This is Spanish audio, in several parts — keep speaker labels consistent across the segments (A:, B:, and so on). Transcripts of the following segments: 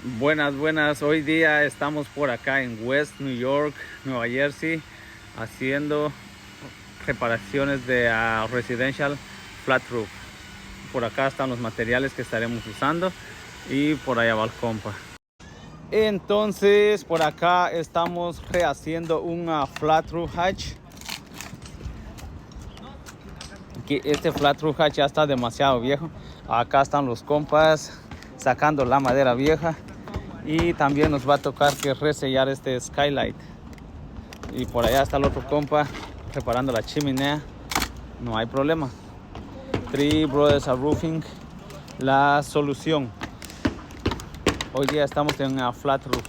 A: Buenas, buenas. Hoy día estamos por acá en West New York, Nueva Jersey, haciendo reparaciones de residential flat roof. Por acá están los materiales que estaremos usando y por allá va el compa. Entonces por acá estamos rehaciendo un flat roof hatch. Este flat roof hatch ya está demasiado viejo. Acá están los compas sacando la madera vieja. Y también nos va a tocar que resellar este skylight. Y por allá está el otro compa preparando la chimenea. No hay problema. Three Brothers Roofing, la solución. Hoy día estamos en una flat roof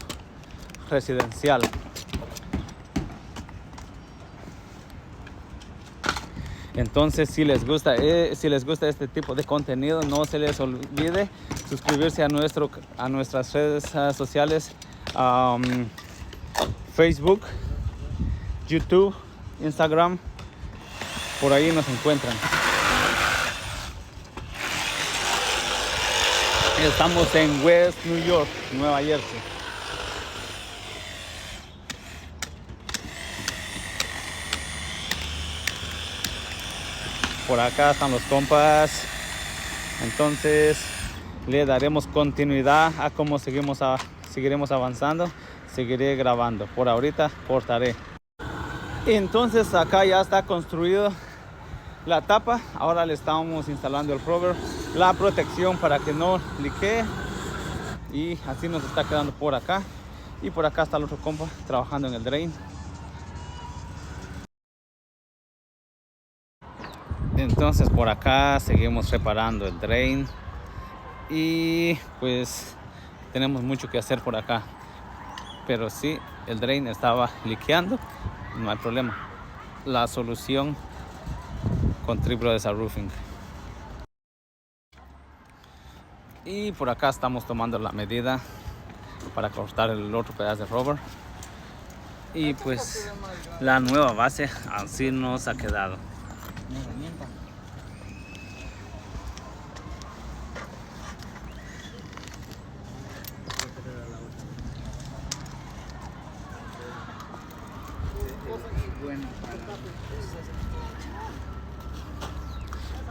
A: residencial. Entonces, si les gusta este tipo de contenido, no se les olvide suscribirse a nuestras redes sociales, Facebook, YouTube, Instagram. Por ahí nos encuentran. Estamos en West New York, Nueva Jersey. Por acá están los compas. Entonces le daremos continuidad a cómo seguiremos avanzando. Seguiré grabando. Por ahorita cortaré. Entonces acá ya está construido la tapa. Ahora le estamos instalando el rubber, la protección para que no liquee. Y así nos está quedando por acá. Y por acá está el otro compa trabajando en el drain. Entonces por acá seguimos reparando el drain. Y pues tenemos mucho que hacer por acá. Pero sí, el drain estaba liqueando. No hay problema. La solución con Three Brothers Roofing. Y por acá estamos tomando la medida para cortar el otro pedazo de rubber. Y pues la nueva base así nos ha quedado.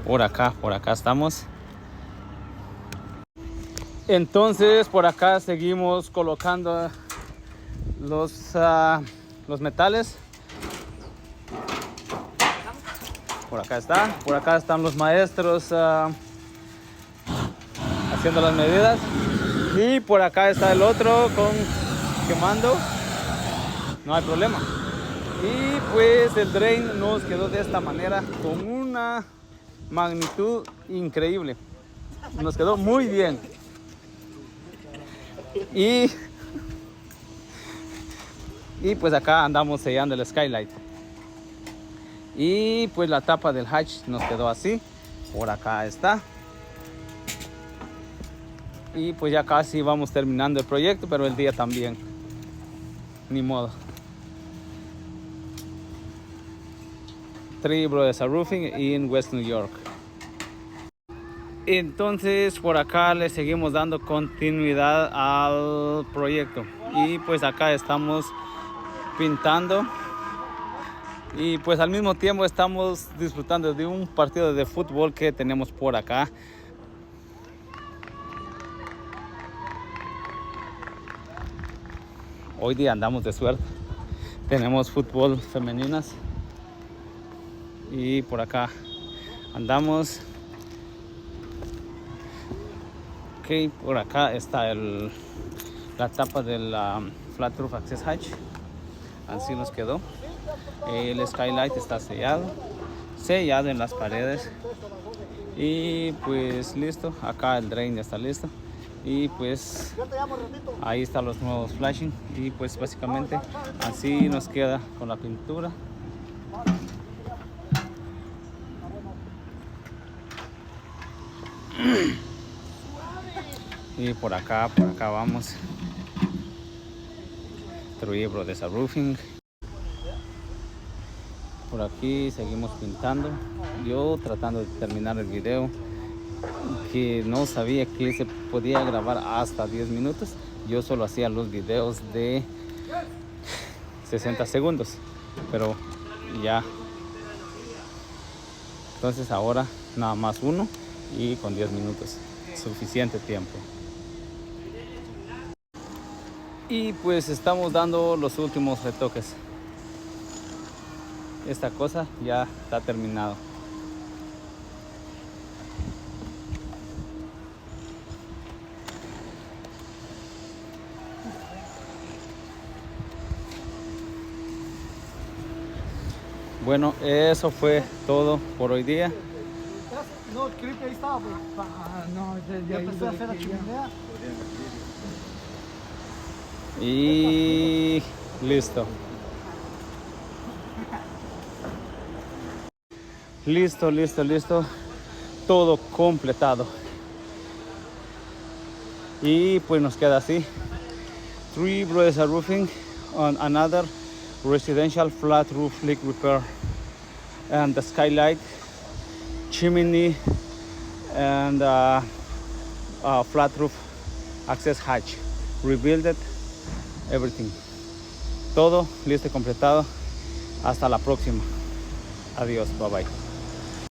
A: Por acá estamos. Entonces por acá seguimos colocando los metales. Por acá están los maestros haciendo las medidas. Y por acá está el otro quemando. No hay problema. Y pues el drain nos quedó de esta manera, con una magnitud increíble. Nos quedó muy bien. Y pues acá andamos sellando el skylight. Y pues la tapa del hatch nos quedó así. Por acá está. Y pues ya casi vamos terminando el proyecto, pero el día también. Ni modo. Three Brothers Roofing en West New York. Entonces por acá le seguimos dando continuidad al proyecto. Y pues acá estamos pintando. Y pues al mismo tiempo estamos disfrutando de un partido de fútbol que tenemos por acá. Hoy día andamos de suerte. Tenemos fútbol femeninas. Y por acá andamos. Ok, por acá está la tapa del flat roof access hatch. Así nos quedó. El skylight está sellado en las paredes. Y pues listo. Acá el drain ya está listo. Y pues ahí están los nuevos flashing. Y pues básicamente así nos queda con la pintura. Y por acá vamos. Three Brothers Roofing. Por aquí seguimos pintando. Yo tratando de terminar el video que no sabía que se podía grabar hasta 10 minutos. Yo solo hacía los videos de 60 segundos, pero ya. Entonces ahora nada más uno y con 10 minutos, suficiente tiempo. Y pues estamos dando los últimos retoques. Esta cosa ya está terminado. Bueno, eso fue todo por hoy día.
B: No, creí que ahí estaba, pues.
C: No,
B: Ya empecé a hacer la chimenea.
A: Y listo. Listo. Todo completado. Y pues nos queda así. 3 Brothers Roofing on another residential flat roof leak repair. And the skylight, chimney, and flat roof access hatch. Rebuild everything. Todo listo y completado. Hasta la próxima. Adiós, bye bye.